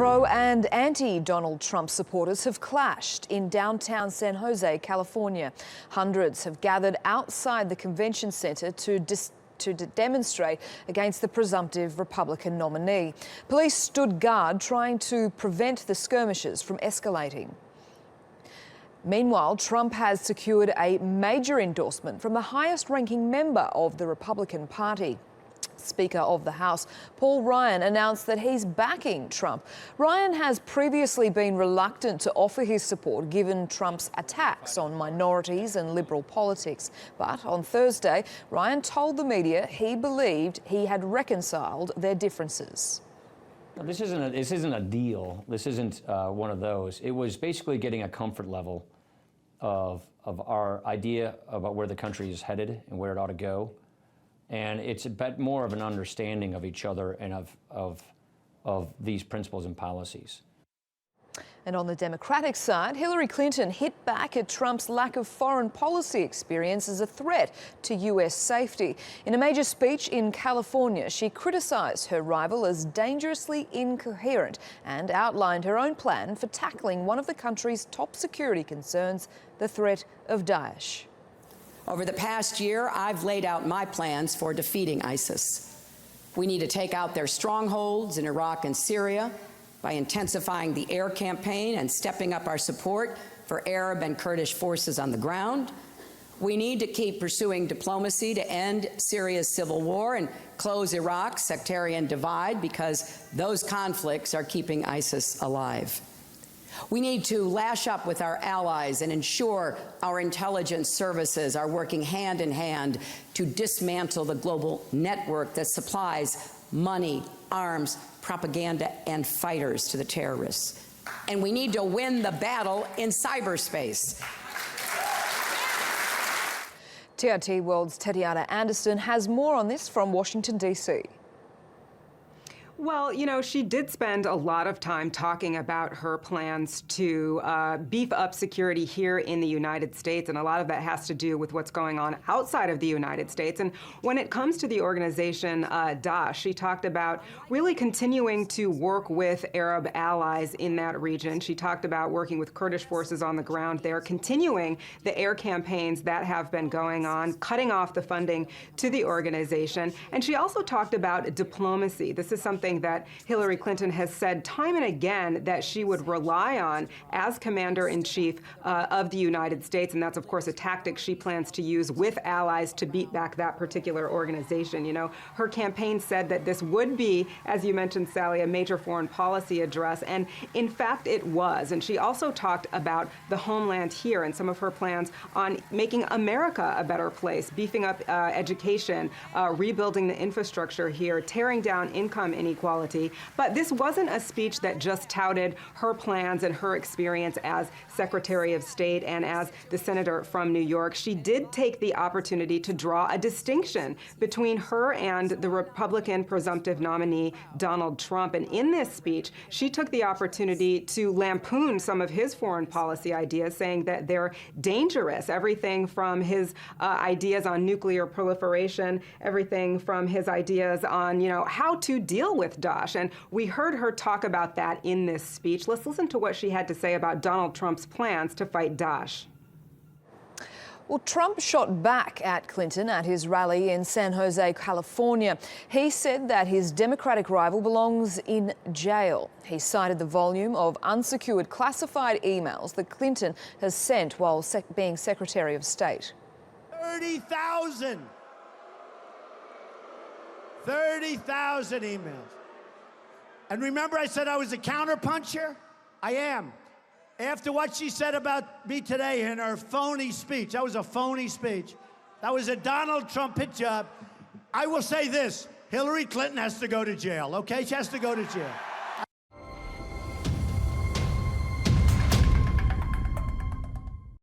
Pro and anti-Donald Trump supporters have clashed in downtown San Jose, California. Hundreds have gathered outside the convention center to demonstrate against the presumptive Republican nominee. Police stood guard trying to prevent the skirmishes from escalating. Meanwhile, Trump has secured a major endorsement from the highest-ranking member of the Republican Party. Speaker of the House, Paul Ryan, announced that he's backing Trump. Ryan has previously been reluctant to offer his support given Trump's attacks on minorities and liberal politics. But on Thursday, Ryan told the media he believed he had reconciled their differences. This isn't a deal. This isn't one of those. It was basically getting a comfort level of our idea about where the country is headed and where it ought to go. And it's a bit more of an understanding of each other and of these principles and policies. And on the Democratic side, Hillary Clinton hit back at Trump's lack of foreign policy experience as a threat to US safety. In a major speech in California, she criticised her rival as dangerously incoherent and outlined her own plan for tackling one of the country's top security concerns, the threat of Daesh. Over the past year, I've laid out my plans for defeating ISIS. We need to take out their strongholds in Iraq and Syria by intensifying the air campaign and stepping up our support for Arab and Kurdish forces on the ground. We need to keep pursuing diplomacy to end Syria's civil war and close Iraq's sectarian divide, because those conflicts are keeping ISIS alive. We need to lash up with our allies and ensure our intelligence services are working hand in hand to dismantle the global network that supplies money, arms, propaganda, and fighters to the terrorists. And we need to win the battle in cyberspace. TRT World's Tetiana Anderson has more on this from Washington, D.C. Well, you know, she did spend a lot of time talking about her plans to beef up security here in the United States, and a lot of that has to do with what's going on outside of the United States. And when it comes to the organization Daesh, she talked about really continuing to work with Arab allies in that region. She talked about working with Kurdish forces on the ground there, continuing the air campaigns that have been going on, cutting off the funding to the organization. And she also talked about diplomacy. This is something that Hillary Clinton has said time and again that she would rely on as commander-in-chief of the United States, and that's, of course, a tactic she plans to use with allies to beat back that particular organization. You know, her campaign said that this would be, as you mentioned, Sally, a major foreign policy address, and in fact it was. And she also talked about the homeland here and some of her plans on making America a better place, beefing up education, rebuilding the infrastructure here, tearing down income inequality. But this wasn't a speech that just touted her plans and her experience as Secretary of State and as the senator from New York. She did take the opportunity to draw a distinction between her and the Republican presumptive nominee, Donald Trump. And in this speech, she took the opportunity to lampoon some of his foreign policy ideas, saying that they're dangerous. Everything from his ideas on nuclear proliferation, everything from his ideas on, you know, how to deal with Daesh. And we heard her talk about that in this speech. Let's listen to what she had to say about Donald Trump's plans to fight Daesh. Well, Trump shot back at Clinton at his rally in San Jose, California. He said that his Democratic rival belongs in jail. He cited the volume of unsecured classified emails that Clinton has sent while being Secretary of State. 30,000 emails. And remember I said I was a counterpuncher? I am. After what she said about me today in her phony speech, that was a phony speech. That was a Donald Trump hit job. I will say this, Hillary Clinton has to go to jail, okay? She has to go to jail.